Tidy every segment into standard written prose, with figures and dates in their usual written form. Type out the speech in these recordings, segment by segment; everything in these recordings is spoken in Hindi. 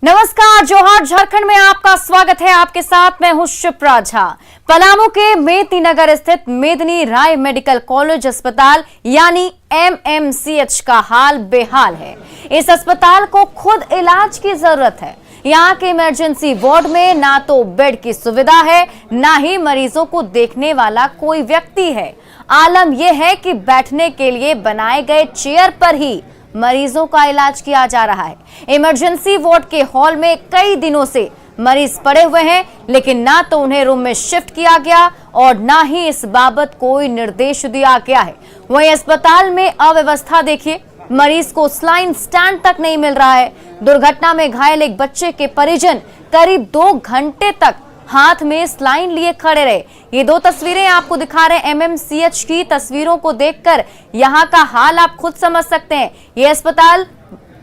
नमस्कार, जोहार झारखंड में आपका स्वागत है। आपके साथ मैं हूं शिप्रा झा। पलामू के मेदिनीनगर स्थित मेदिनी राय मेडिकल कॉलेज अस्पताल यानी एमएमसीएच का हाल बेहाल है। इस अस्पताल को खुद इलाज की जरूरत है। यहाँ के इमरजेंसी वार्ड में ना तो बेड की सुविधा है, ना ही मरीजों को देखने वाला कोई व्यक्ति है। आलम यह है कि बैठने के लिए बनाए गए चेयर पर ही मरीजों का इलाज किया जा रहा है। इमरजेंसी वार्ड के हॉल में कई दिनों से मरीज पड़े हुए हैं, लेकिन ना तो उन्हें रूम में शिफ्ट किया गया और ना ही इस बाबत कोई निर्देश दिया गया है। वहीं अस्पताल में अव्यवस्था देखिए, मरीज को स्लाइन स्टैंड तक नहीं मिल रहा है। दुर्घटना में घायल एक बच्चे के परिजन करीब 2 घंटे तक हाथ में स्लाइन लिए खड़े रहे। ये 2 तस्वीरें आपको दिखा रहे हैं एमएमसीएच की। तस्वीरों को देखकर यहाँ का हाल आप खुद समझ सकते हैं। ये अस्पताल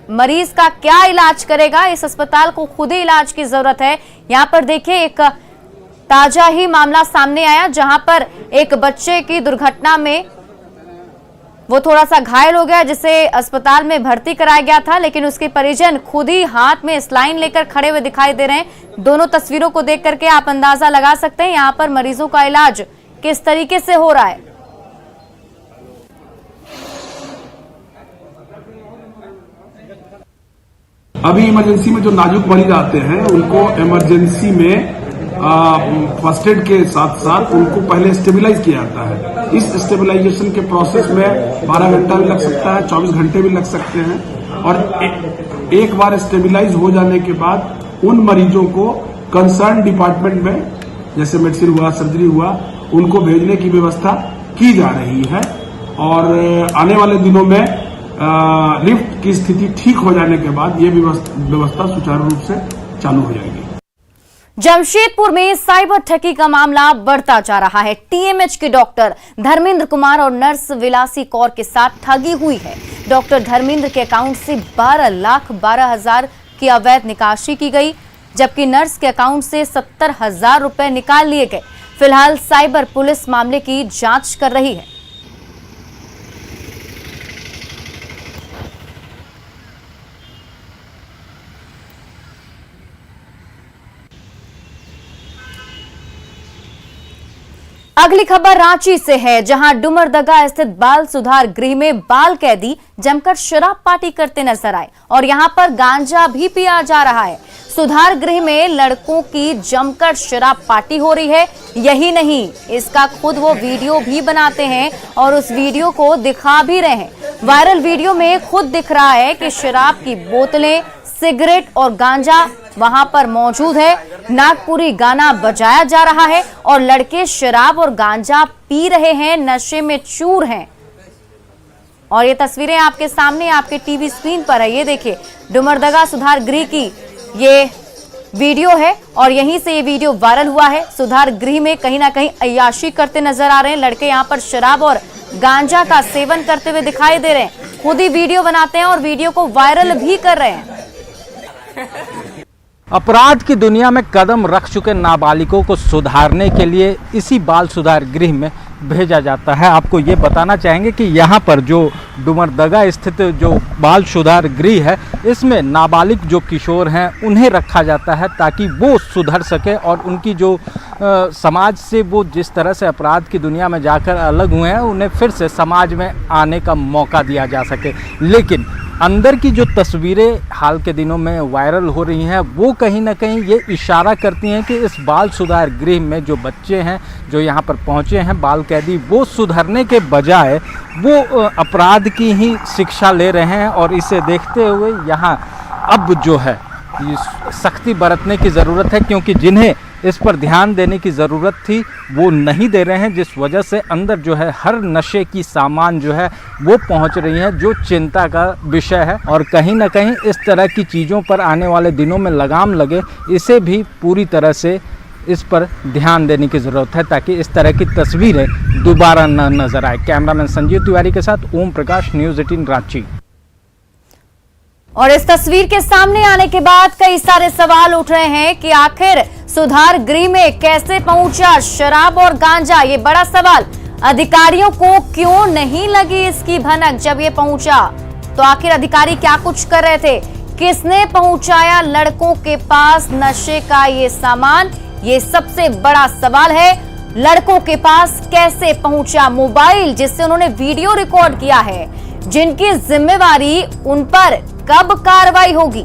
मरीज का क्या इलाज करेगा? इस अस्पताल को खुद ही इलाज की जरूरत है। यहाँ पर देखिए, एक ताजा ही मामला सामने आया जहां पर एक बच्चे की दुर्घटना में वो थोड़ा सा घायल हो गया, जिसे अस्पताल में भर्ती कराया गया था, लेकिन उसके परिजन खुद ही हाथ में स्लाइन लेकर खड़े हुए दिखाई दे रहे हैं। दोनों तस्वीरों को देख करके आप अंदाजा लगा सकते हैं यहाँ पर मरीजों का इलाज किस तरीके से हो रहा है। अभी इमरजेंसी में जो नाजुक मरीज आते हैं उनको इमरजेंसी में फर्स्ट एड के साथ साथ उनको पहले स्टेबलाइज किया जाता है। इस स्टेबलाइजेशन के प्रोसेस में 12 घंटा भी लग सकता है, 24 घंटे भी लग सकते हैं। और एक बार स्टेबलाइज हो जाने के बाद उन मरीजों को कंसर्न डिपार्टमेंट में, जैसे मेडिसिन हुआ, सर्जरी हुआ, उनको भेजने की व्यवस्था की जा रही है। और आने वाले दिनों में लिफ्ट की स्थिति ठीक हो जाने के बाद ये व्यवस्था सुचारू रूप से चालू हो जाएगी। जमशेदपुर में साइबर ठगी का मामला बढ़ता जा रहा है। टीएमएच के डॉक्टर धर्मेंद्र कुमार और नर्स विलासी कौर के साथ ठगी हुई है। डॉक्टर धर्मेंद्र के अकाउंट से 12,12,000 की अवैध निकासी की गई, जबकि नर्स के अकाउंट से 70,000 रुपए निकाल लिए गए। फिलहाल साइबर पुलिस मामले की जांच कर रही है। अगली खबर रांची से है, जहां डुमरदगा स्थित बाल सुधार गृह में बाल कैदी जमकर शराब पार्टी करते नजर आए और यहां पर गांजा भी पिया जा रहा है। सुधार गृह में लड़कों की जमकर शराब पार्टी हो रही है। यही नहीं, इसका खुद वो वीडियो भी बनाते हैं और उस वीडियो को दिखा भी रहे हैं। वायरल वीडियो में खुद दिख रहा है कि शराब की बोतलें, सिगरेट और गांजा वहां पर मौजूद है। नागपुरी गाना बजाया जा रहा है और लड़के शराब और गांजा पी रहे हैं, नशे में चूर हैं। और ये तस्वीरें आपके सामने आपके टीवी स्क्रीन पर है। ये देखिए, डुमरदगा सुधार गृह की ये वीडियो है और यहीं से ये वीडियो वायरल हुआ है। सुधार गृह में कहीं ना कहीं अय्याशी करते नजर आ रहे हैं लड़के। यहाँ पर शराब और गांजा का सेवन करते हुए दिखाई दे रहे हैं। खुद ही वीडियो बनाते हैं और वीडियो को वायरल भी कर रहे हैं। अपराध की दुनिया में कदम रख चुके नाबालिगों को सुधारने के लिए इसी बाल सुधार गृह में भेजा जाता है। आपको ये बताना चाहेंगे कि यहाँ पर जो डुमरदगा स्थित जो बाल सुधार गृह है, इसमें नाबालिग जो किशोर हैं उन्हें रखा जाता है ताकि वो सुधर सके और उनकी जो समाज से वो जिस तरह से अपराध की दुनिया में जाकर अलग हुए हैं, उन्हें फिर से समाज में आने का मौका दिया जा सके। लेकिन अंदर की जो तस्वीरें हाल के दिनों में वायरल हो रही हैं, वो कहीं ना कहीं ये इशारा करती हैं कि इस बाल सुधार गृह में जो बच्चे हैं, जो यहाँ पर पहुँचे हैं बाल कैदी, वो सुधरने के बजाय वो अपराध की ही शिक्षा ले रहे हैं। और इसे देखते हुए यहाँ अब जो है ये सख्ती बरतने की ज़रूरत है, क्योंकि जिन्हें इस पर ध्यान देने की ज़रूरत थी वो नहीं दे रहे हैं, जिस वजह से अंदर जो है हर नशे की सामान जो है वो पहुंच रही है, जो चिंता का विषय है। और कहीं ना कहीं इस तरह की चीज़ों पर आने वाले दिनों में लगाम लगे, इसे भी पूरी तरह से इस पर ध्यान देने की ज़रूरत है ताकि इस तरह की तस्वीरें दोबारा न नजर आए। कैमरामैन संजीव तिवारी के साथ ओम प्रकाश, न्यूज़ 18 रांची। और इस तस्वीर के सामने आने के बाद कई सारे सवाल उठ रहे हैं कि आखिर सुधार गृह में कैसे पहुंचा शराब और गांजा? ये बड़ा सवाल। अधिकारियों को क्यों नहीं लगी इसकी भनक जब ये पहुंचा? तो आखिर अधिकारी क्या कुछ कर रहे थे? किसने पहुंचाया लड़कों के पास नशे का ये सामान, ये सबसे बड़ा सवाल है। लड़कों के पास कैसे पहुंचा मोबाइल जिससे उन्होंने वीडियो रिकॉर्ड किया है, जिनकी जिम्मेवारी, उन पर कब कार्रवाई होगी?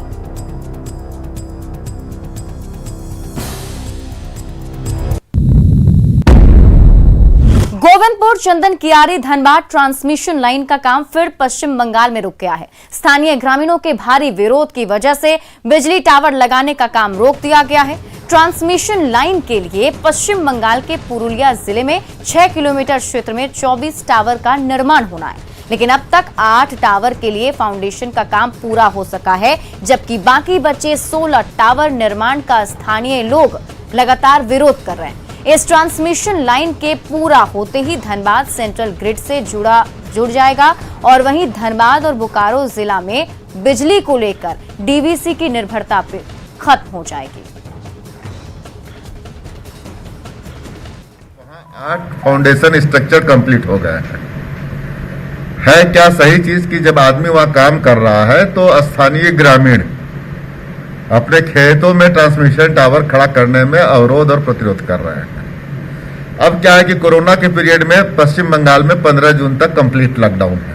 गोविंदपुर चंदन कियारी धनबाद ट्रांसमिशन लाइन का काम फिर पश्चिम बंगाल में रुक गया है। स्थानीय ग्रामीणों के भारी विरोध की वजह से बिजली टावर लगाने का काम रोक दिया गया है। ट्रांसमिशन लाइन के लिए पश्चिम बंगाल के पुरुलिया जिले में 6 किलोमीटर क्षेत्र में 24 टावर का निर्माण होना है, लेकिन अब तक 8 टावर के लिए फाउंडेशन का काम पूरा हो सका है, जबकि बाकी बचे 16 टावर निर्माण का स्थानीय लोग लगातार विरोध कर रहे हैं। इस ट्रांसमिशन लाइन के पूरा होते ही धनबाद सेंट्रल ग्रिड से जुड़ जाएगा और वहीं धनबाद और बोकारो जिला में बिजली को लेकर डीवीसी की निर्भरता पे खत्म हो जाएगी। 8 फाउंडेशन स्ट्रक्चर कंप्लीट हो गए हैं। है क्या सही चीज कि जब आदमी वहां काम कर रहा है तो स्थानीय ग्रामीण अपने खेतों में ट्रांसमिशन टावर खड़ा करने में अवरोध और प्रतिरोध कर रहे हैं। अब क्या है कि कोरोना के पीरियड में पश्चिम बंगाल में 15 जून तक कंप्लीट लॉकडाउन है।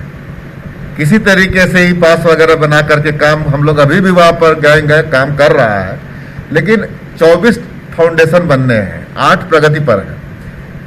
किसी तरीके से ही पास वगैरह बना करके काम हम लोग अभी भी वहां पर गए काम कर रहा है, लेकिन 24 फाउंडेशन बनने हैं, 8 प्रगति पर है।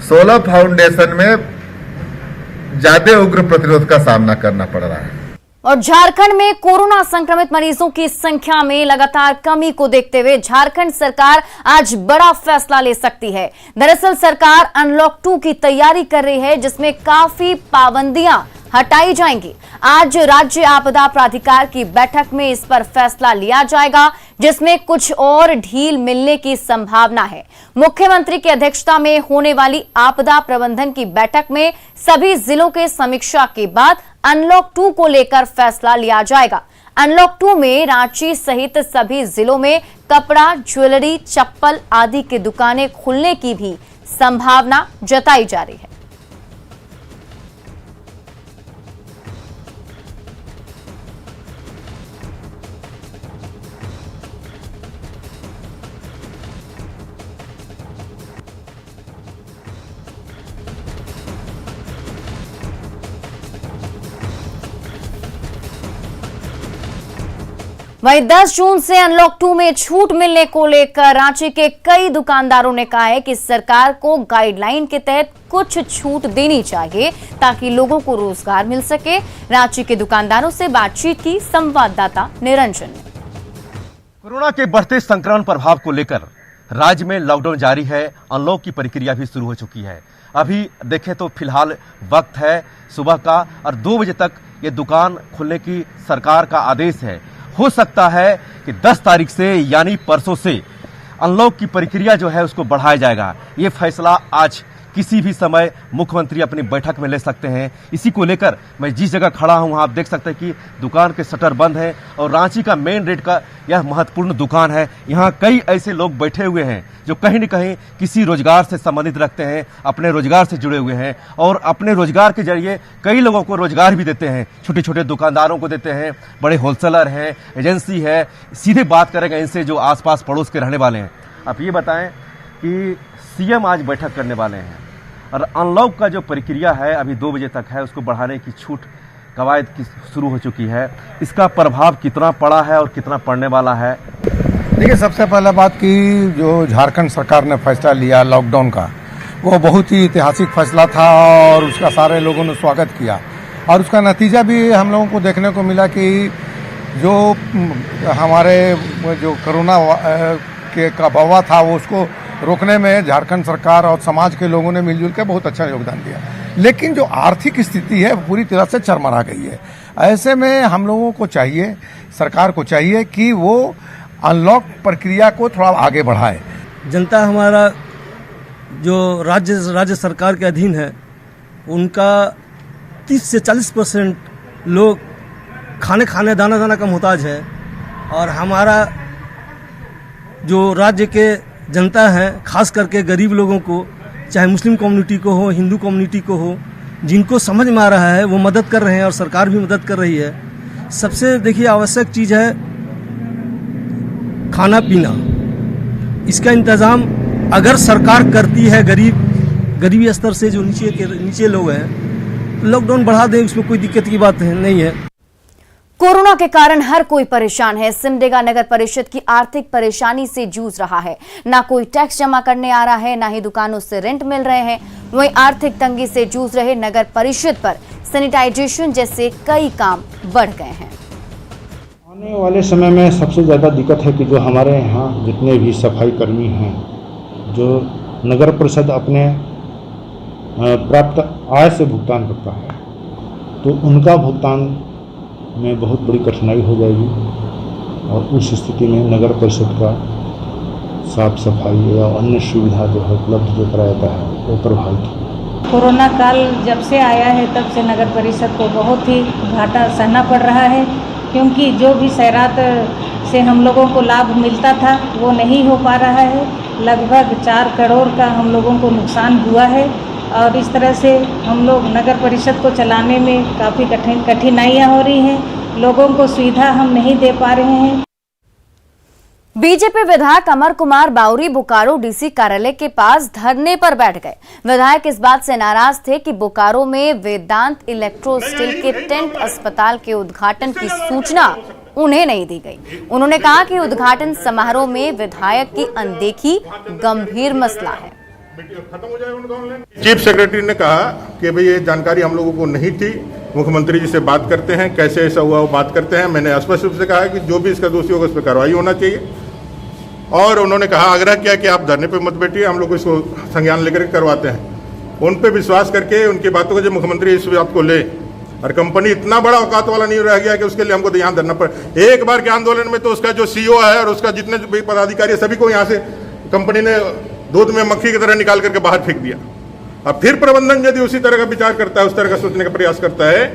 16 फाउंडेशन में ज्यादा उग्र प्रतिरोध का सामना करना पड़ रहा है। और झारखंड में कोरोना संक्रमित मरीजों की संख्या में लगातार कमी को देखते हुए झारखंड सरकार आज बड़ा फैसला ले सकती है। दरअसल सरकार अनलॉक 2 की तैयारी कर रही है, जिसमें काफी पाबंदियां हटाई जाएंगी। आज राज्य आपदा प्राधिकार की बैठक में इस पर फैसला लिया जाएगा, जिसमें कुछ और ढील मिलने की संभावना है। मुख्यमंत्री की अध्यक्षता में होने वाली आपदा प्रबंधन की बैठक में सभी जिलों के समीक्षा के बाद अनलॉक 2 को लेकर फैसला लिया जाएगा। अनलॉक 2 में रांची सहित सभी जिलों में कपड़ा, ज्वेलरी, चप्पल आदि की दुकानें खुलने की भी संभावना जताई जा रही है। वहीं 10 जून से अनलॉक 2 में छूट मिलने को लेकर रांची के कई दुकानदारों ने कहा है कि सरकार को गाइडलाइन के तहत कुछ छूट देनी चाहिए ताकि लोगों को रोजगार मिल सके। रांची के दुकानदारों से बातचीत की संवाददाता निरंजन ने। कोरोना के बढ़ते संक्रमण प्रभाव को लेकर राज्य में लॉकडाउन जारी है। अनलॉक की प्रक्रिया भी शुरू हो चुकी है। अभी देखें तो फिलहाल वक्त है सुबह का और 2 बजे तक ये दुकान खुलने की सरकार का आदेश है। हो सकता है कि 10 तारीख से यानी परसों से अनलॉक की प्रक्रिया जो है उसको बढ़ाया जाएगा। ये फैसला आज किसी भी समय मुख्यमंत्री अपनी बैठक में ले सकते हैं। इसी को लेकर मैं जिस जगह खड़ा हूं वहां आप देख सकते हैं कि दुकान के शटर बंद हैं और रांची का मेन रोड का यह महत्वपूर्ण दुकान है। यहां कई ऐसे लोग बैठे हुए हैं जो कहीं न कहीं किसी रोजगार से संबंधित रखते हैं, अपने रोजगार से जुड़े हुए हैं और अपने रोजगार के जरिए कई लोगों को रोजगार भी देते हैं। छोटे छोटे दुकानदारों को देते हैं, बड़े होलसेलर हैं, एजेंसी है। सीधे बात करेंगे इनसे जो आसपास पड़ोस के रहने वाले हैं। आप ये बताएं कि सीएम आज बैठक करने वाले हैं और अनलॉक का जो प्रक्रिया है अभी 2 बजे तक है, उसको बढ़ाने की छूट कवायद की शुरू हो चुकी है। इसका प्रभाव कितना पड़ा है और कितना पड़ने वाला है? देखिए, सबसे पहला बात कि जो झारखंड सरकार ने फैसला लिया लॉकडाउन का, वो बहुत ही ऐतिहासिक फैसला था और उसका सारे लोगों ने स्वागत किया और उसका नतीजा भी हम लोगों को देखने को मिला कि जो हमारे जो कोरोना का वबा था वो उसको रोकने में झारखंड सरकार और समाज के लोगों ने मिलजुल के बहुत अच्छा योगदान दिया। लेकिन जो आर्थिक स्थिति है पूरी तरह से चरमरा गई है। ऐसे में हम लोगों को चाहिए, सरकार को चाहिए कि वो अनलॉक प्रक्रिया को थोड़ा आगे बढ़ाए। जनता हमारा जो राज्य सरकार के अधीन है, उनका 30 से 40% लोग खाने दाना का मोहताज है और हमारा जो राज्य के जनता है, खास करके गरीब लोगों को, चाहे मुस्लिम कम्युनिटी को हो, हिंदू कम्युनिटी को हो, जिनको समझ में आ रहा है वो मदद कर रहे हैं और सरकार भी मदद कर रही है। सबसे देखिए आवश्यक चीज़ है खाना पीना, इसका इंतज़ाम अगर सरकार करती है, गरीबी स्तर से जो नीचे लोग हैं, तो लॉकडाउन बढ़ा दें, उसमें कोई दिक्कत की बात नहीं है। कोरोना के कारण हर कोई परेशान है। सिमडेगा नगर परिषद की आर्थिक परेशानी से जूझ रहा है। ना कोई टैक्स जमा करने आ रहा है, ना ही दुकानों से रेंट मिल रहे हैं। वहीं आर्थिक तंगी से जूझ रहे नगर परिषद पर सैनिटाइजेशन जैसे कई काम बढ़ गए हैं। आने वाले समय में सबसे ज़्यादा दिक्कत है कि जो हमारे यहाँ जितने भी सफाई कर्मी हैं, जो नगर परिषद अपने प्राप्त आय से भुगतान करता है, तो उनका भुगतान में बहुत बड़ी कठिनाई हो जाएगी और उस स्थिति में नगर परिषद का साफ सफाई या अन्य सुविधा जो है उपलब्ध जो कराया जाता है वो प्रभावित है। कोरोना काल जब से आया है तब से नगर परिषद को बहुत ही घाटा सहना पड़ रहा है, क्योंकि जो भी खैरात से हम लोगों को लाभ मिलता था वो नहीं हो पा रहा है। लगभग 4 करोड़ का हम लोगों को नुकसान हुआ है और इस तरह से हम लोग नगर परिषद को चलाने में काफ़ी कठिनाइयाँ हो रही हैं। लोगों को सुविधा हम नहीं दे पा रहे हैं। बीजेपी विधायक अमर कुमार बाउरी बोकारो डीसी कार्यालय के पास धरने पर बैठ गए। विधायक इस बात से नाराज थे कि बोकारो में वेदांत इलेक्ट्रो स्टील के टेंट अस्पताल के उद्घाटन की सूचना उन्हें नहीं दी गई। उन्होंने कहा कि उद्घाटन समारोह में विधायक की अनदेखी गंभीर मसला है। चीफ सेक्रेटरी ने कहा कि भाई ये जानकारी हम लोगों को नहीं थी, मुख्यमंत्री जी से बात करते हैं, कैसे ऐसा हुआ वो बात करते हैं। मैंने स्पष्ट रूप से कहा कि जो भी इसका दोषी होगा उस पर कार्रवाई होना चाहिए और उन्होंने कहा, आग्रह किया कि आप धरने पे मत बैठिए, हम लोग इसको संज्ञान लेकर करवाते हैं। उन पे विश्वास करके उनकी बातों को जब मुख्यमंत्री इस बात को ले और कंपनी इतना बड़ा औकात वाला नहीं रह गया कि उसके लिए हमको तो यहाँ धरना पड़े। एक बार के आंदोलन में तो उसका जो सीईओ है और उसका जितने भी पदाधिकारी है सभी को यहाँ से कंपनी ने दूध में मक्खी की तरह निकाल करके बाहर फेंक दिया। अब फिर प्रबंधन यदि उसी तरह का विचार करता है, उस तरह का सोचने का प्रयास करता है,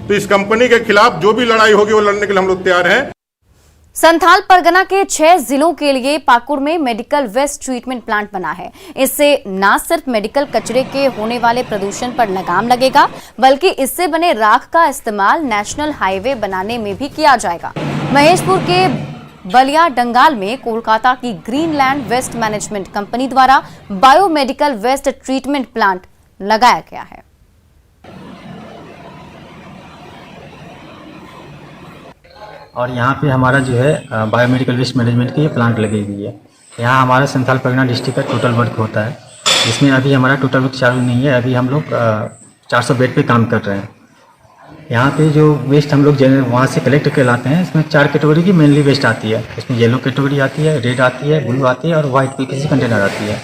तो इस कंपनी के खिलाफ जो भी लड़ाई होगी वो लड़ने के लिए हम लोग तैयार हैं। संथाल परगना के 6 जिलों के लिए पाकुड़ में मेडिकल वेस्ट ट्रीटमेंट प्लांट बना है। इससे न सिर्फ मेडिकल कचरे के होने वाले प्रदूषण पर लगाम लगेगा, बल्कि इससे बने राख का इस्तेमाल नेशनल हाईवे बनाने में भी किया जाएगा। महेशपुर के बलिया डंगाल में कोलकाता की ग्रीनलैंड वेस्ट मैनेजमेंट कंपनी द्वारा बायोमेडिकल वेस्ट ट्रीटमेंट प्लांट लगाया गया है। और यहाँ पे हमारा जो है बायोमेडिकल वेस्ट मैनेजमेंट की प्लांट लगी हुई है। यहाँ हमारा संथाल परगना डिस्ट्रिक्ट का टोटल वर्क होता है, इसमें अभी हमारा टोटल वर्क चालू नहीं है। अभी हम लोग 400 बेड पे काम कर रहे हैं। यहाँ पे जो वेस्ट हम लोग वहाँ से कलेक्ट कर लाते हैं, इसमें 4 कैटेगरी की मेनली वेस्ट आती है। इसमें येलो कैटेगरी आती है, रेड आती है, ब्लू आती है और व्हाइट पीपीसी कंटेनर आती है।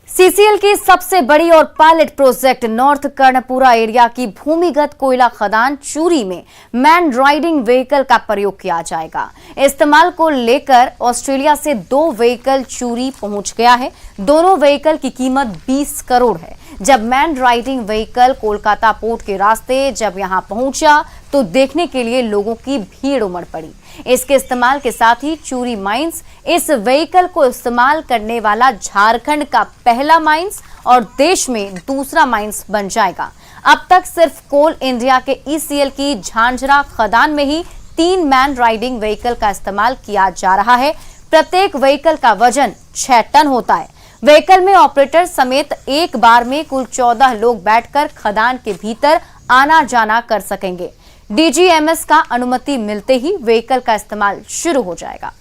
सीसीएल की सबसे बड़ी और pilot project north Karanpura area की भूमिगत कोयला खदान चूरी में मैन राइडिंग व्हीकल का प्रयोग किया जाएगा। इस्तेमाल को लेकर ऑस्ट्रेलिया से 2 व्हीकल चूरी पहुंच गया है। दोनों व्हीकल की कीमत 20 करोड़ है। जब man riding vehicle Kolkata port के रास्ते जब यहां पहुंचा तो देखने के लिए लोगों की भीड़ उमड़ पड़ी। इसके इस्तेमाल के साथ ही चूरी माइंस इस व्हीकल को इस्तेमाल करने वाला झारखंड का पहला माइंस और देश में दूसरा माइंस बन जाएगा। अब तक सिर्फ कोल इंडिया के ईसीएल की झांझरा खदान में ही 3 मैन राइडिंग व्हीकल का इस्तेमाल किया जा रहा है। प्रत्येक व्हीकल का वजन 6 टन होता है। व्हीकल में ऑपरेटर समेत एक बार में कुल 14 लोग बैठकर खदान के भीतर आना जाना कर सकेंगे। डीजीएमएस का अनुमति मिलते ही व्हीकल का इस्तेमाल शुरू हो जाएगा।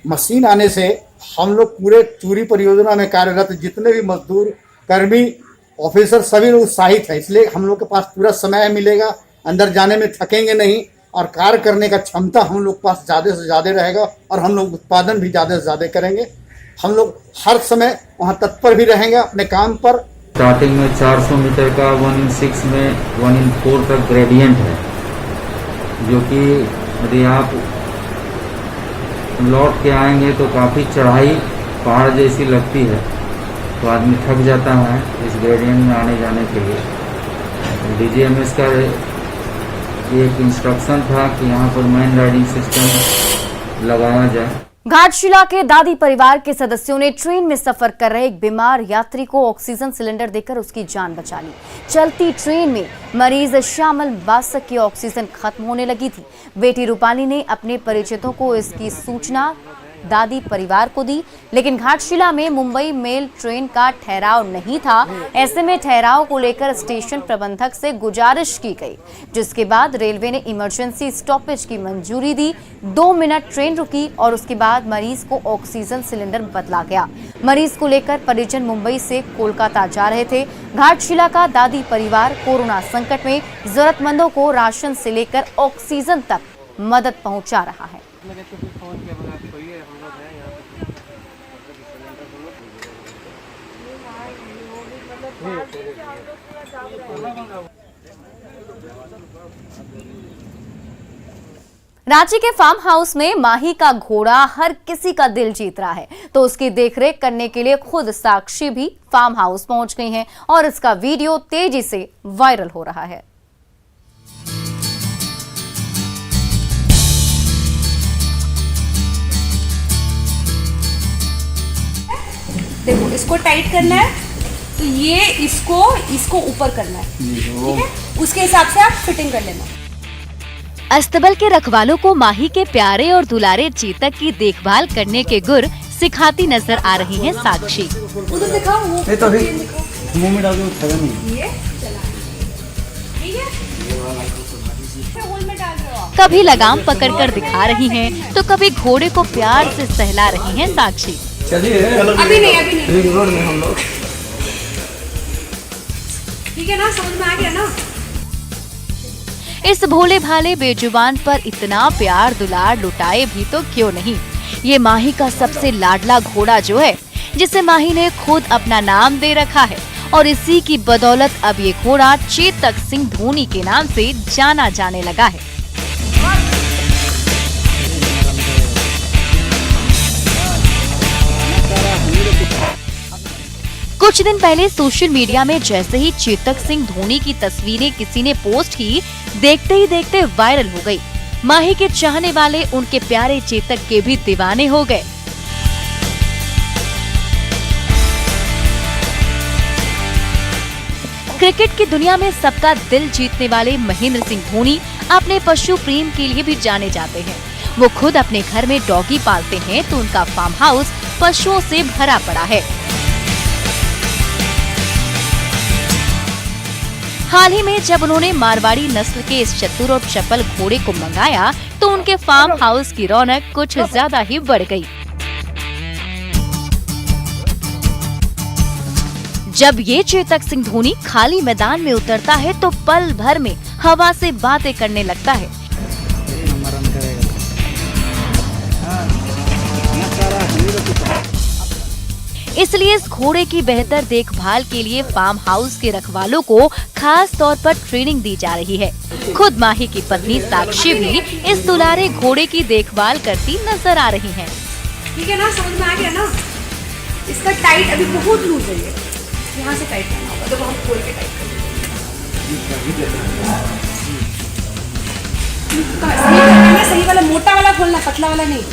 मशीन आने से हम लोग पूरे चूरी परियोजना में कार्यरत जितने भी मजदूर, कर्मी, ऑफिसर सभी लोग उत्साहित है। इसलिए हम लोग के पास पूरा समय मिलेगा, अंदर जाने में थकेंगे नहीं और कार्य करने का क्षमता हम लोग के पास ज़्यादा से ज़्यादा रहेगा और हम लोग उत्पादन भी ज़्यादा से ज़्यादा करेंगे। हम लोग हर समय वहाँ तत्पर भी रहेंगे अपने काम पर। स्टार्टिंग में 400 मीटर का 1/6 में 1/4 तक ग्रेडियंट है, जो कि यदि आप लौट के आएंगे तो काफ़ी चढ़ाई पहाड़ जैसी लगती है, तो आदमी थक जाता है इस ग्रेडियंट में आने जाने के लिए। डीजीएमएस का एक इंस्ट्रक्शन था कि यहाँ पर मैन राइडिंग सिस्टम लगाया जाए। घाटशिला के दादी परिवार के सदस्यों ने ट्रेन में सफर कर रहे एक बीमार यात्री को ऑक्सीजन सिलेंडर देकर उसकी जान बचा ली। चलती ट्रेन में मरीज श्यामल बासक की ऑक्सीजन खत्म होने लगी थी। बेटी रूपाली ने अपने परिचितों को इसकी सूचना दादी परिवार को दी, लेकिन घाटशिला में मुंबई मेल ट्रेन का ठहराव नहीं था। ऐसे में ठहराव को लेकर स्टेशन प्रबंधक से गुजारिश की गई, जिसके बाद रेलवे ने इमरजेंसी स्टॉपेज की मंजूरी दी। 2 मिनट ट्रेन रुकी और उसके बाद मरीज को ऑक्सीजन सिलेंडर बदला गया। मरीज को लेकर परिजन मुंबई से कोलकाता जा रहे थे। घाटशिला का दादी परिवार कोरोना संकट में जरूरतमंदों को राशन से लेकर ऑक्सीजन तक मदद पहुंचा रहा है। रांची के फार्म हाउस में माही का घोड़ा हर किसी का दिल जीत रहा है, तो उसकी देखरेख करने के लिए खुद साक्षी भी फार्म हाउस पहुंच गई हैं और इसका वीडियो तेजी से वायरल हो रहा है। देखो, इसको टाइट करना है तो ये इसको ऊपर करना है, ठीक है? उसके हिसाब से आप फिटिंग कर लेना। अस्तबल के रखवालों को माही के प्यारे और दुलारे चेतक की देखभाल करने के गुर सिखाती नजर आ रही हैं साक्षी। उधर दिखाओ, वो तो अभी मुंह में डाल दो, खाएगा नहीं। ये चला, ठीक है? होल में डाल रहे हो आप। कभी लगाम पकड़कर दिखा रही हैं, तो कभी घोड़े को प्यार से सहला रही हैं साक्षी। चलिए अभी नहीं रिंग रोड में हम लोग, ठीक है ना? समझ में आ गया ना? इस भोले भाले बेजुबान पर इतना प्यार दुलार लुटाए भी तो क्यों नहीं। ये माही का सबसे लाडला घोड़ा जो है, जिसे माही ने खुद अपना नाम दे रखा है, और इसी की बदौलत अब ये घोड़ा चेतक सिंह धोनी के नाम से जाना जाने लगा है। कुछ दिन पहले सोशल मीडिया में जैसे ही चेतक सिंह धोनी की तस्वीरें किसी ने पोस्ट की, देखते ही देखते वायरल हो गई। माही के चाहने वाले उनके प्यारे चेतक के भी दीवाने हो गए। क्रिकेट की दुनिया में सबका दिल जीतने वाले महेंद्र सिंह धोनी अपने पशु प्रेम के लिए भी जाने जाते हैं। वो खुद अपने घर में डॉगी पालते हैं, तो उनका फार्म हाउस पशुओं से भरा पड़ा है। हाल ही में जब उन्होंने मारवाड़ी नस्ल के इस चतुर और चपल घोड़े को मंगाया, तो उनके फार्म हाउस की रौनक कुछ ज्यादा ही बढ़ गई। जब ये चेतक सिंह धोनी खाली मैदान में उतरता है, तो पल भर में हवा से बातें करने लगता है। इसलिए इस घोड़े की बेहतर देखभाल के लिए फार्म हाउस के रखवालों को खास तौर पर ट्रेनिंग दी जा रही है। खुद माही की पत्नी साक्षी भी इस दुलारे घोड़े की देखभाल करती नजर आ रही हैं। ठीक है ना? समझ में आ गया ना? इसका टाइट अभी बहुत लूज है, ये यहाँ से टाइट करना होगा, तो हम खोल के टाइट करेंगे। सही वाला मोटा वाला खोलना, पतला वाला नहीं।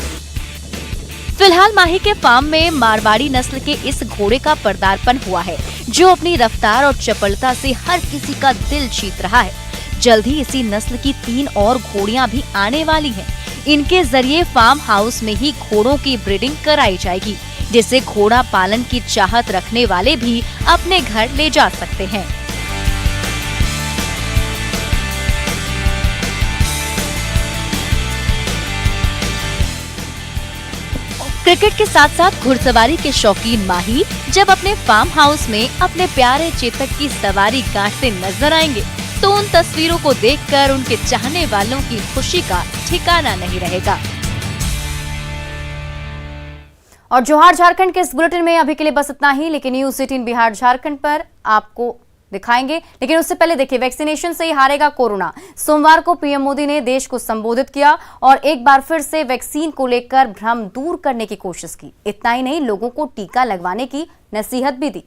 फिलहाल माही के फार्म में मारवाड़ी नस्ल के इस घोड़े का पदार्पण हुआ है, जो अपनी रफ्तार और चपलता से हर किसी का दिल जीत रहा है। जल्द ही इसी नस्ल की 3 और घोड़ियां भी आने वाली हैं। इनके जरिए फार्म हाउस में ही घोड़ों की ब्रीडिंग कराई जाएगी, जिसे घोड़ा पालन की चाहत रखने वाले भी अपने घर ले जा सकते हैं। क्रिकेट के साथ साथ घुड़सवारी के शौकीन माही जब अपने फार्म हाउस में अपने प्यारे चेतक की सवारी काटते नजर आएंगे, तो उन तस्वीरों को देखकर उनके चाहने वालों की खुशी का ठिकाना नहीं रहेगा। और जोहार झारखंड के इस बुलेटिन में अभी के लिए बस इतना ही, लेकिन न्यूज़ 18 बिहार झारखंड पर आपको दिखाएंगे। लेकिन उससे पहले देखिए, वैक्सीनेशन से ही हारेगा कोरोना। सोमवार को पीएम मोदी ने देश को संबोधित किया और एक बार फिर से वैक्सीन को लेकर भ्रम दूर करने की कोशिश की। इतना ही नहीं, लोगों को टीका लगवाने की नसीहत भी दी।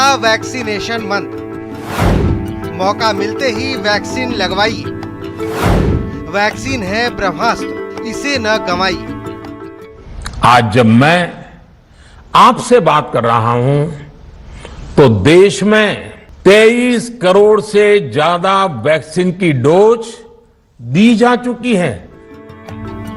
था वैक्सीनेशन मंथ। मौका मिलते ही वैक्सीन लगवाइए। वैक्सीन है ब्रह्मास्त्र, इसे न गंवाइए। आज जब मैं आपसे बात कर रहा हूं तो देश में 23 करोड़ से ज्यादा वैक्सीन की डोज दी जा चुकी है।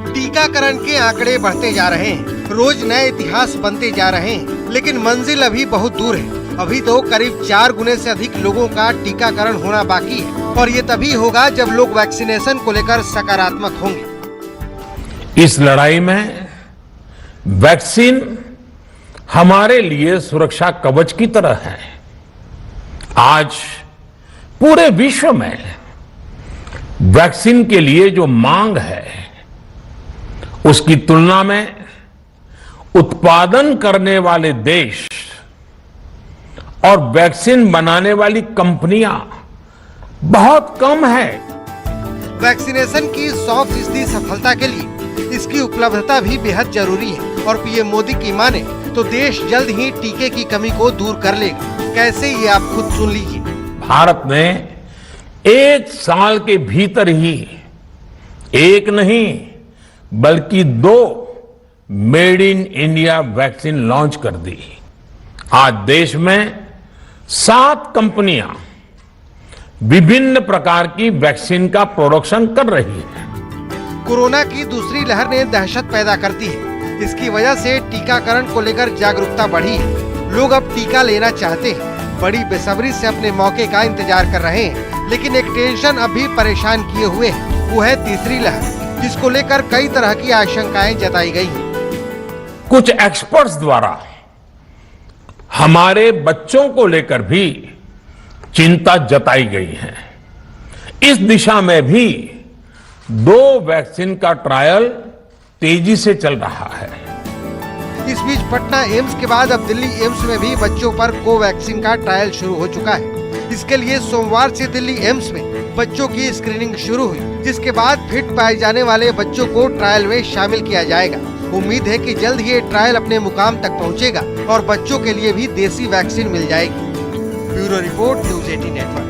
टीकाकरण के आंकड़े बढ़ते जा रहे हैं, रोज नए इतिहास बनते जा रहे हैं, लेकिन मंजिल अभी बहुत दूर है। अभी तो करीब 4 गुने से अधिक लोगों का टीकाकरण होना बाकी है और ये तभी होगा जब लोग वैक्सीनेशन को लेकर सकारात्मक होंगे। इस लड़ाई में वैक्सीन हमारे लिए सुरक्षा कवच की तरह है। आज पूरे विश्व में वैक्सीन के लिए जो मांग है उसकी तुलना में उत्पादन करने वाले देश और वैक्सीन बनाने वाली कंपनियां बहुत कम है। वैक्सीनेशन की 100% सफलता के लिए इसकी उपलब्धता भी बेहद जरूरी है और पीएम मोदी की माने तो देश जल्द ही टीके की कमी को दूर कर लेगा। कैसे, ये आप खुद सुन लीजिए। भारत ने 1 साल के भीतर ही एक नहीं बल्कि 2 made in India vaccine launch कर दी। आज देश में 7 कंपनियां विभिन्न प्रकार की वैक्सीन का प्रोडक्शन कर रही है। कोरोना की दूसरी लहर ने दहशत पैदा कर दी है। इसकी वजह से टीकाकरण को लेकर जागरूकता बढ़ी है। लोग अब टीका लेना चाहते हैं, बड़ी बेसब्री से अपने मौके का इंतजार कर रहे हैं। लेकिन एक टेंशन अभी परेशान किए हुए है, वो है तीसरी लहर, जिसको लेकर कई तरह की आशंकाएं जताई गई हैं। कुछ एक्सपर्ट्स द्वारा हमारे बच्चों को लेकर भी चिंता जताई गई है। इस दिशा में भी 2 वैक्सीन का ट्रायल तेजी से चल रहा है। इस बीच पटना एम्स के बाद अब दिल्ली एम्स में भी बच्चों पर कोवैक्सीन का ट्रायल शुरू हो चुका है। इसके लिए सोमवार से दिल्ली एम्स में बच्चों की स्क्रीनिंग शुरू हुई, जिसके बाद फिट पाए जाने वाले बच्चों को ट्रायल में शामिल किया जाएगा। उम्मीद है कि जल्द ही ये ट्रायल अपने मुकाम तक पहुंचेगा और बच्चों के लिए भी देसी वैक्सीन मिल जाएगी। Bureau report, news 18 network.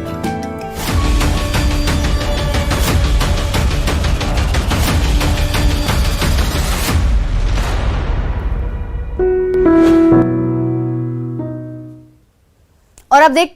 और अब देखते हैं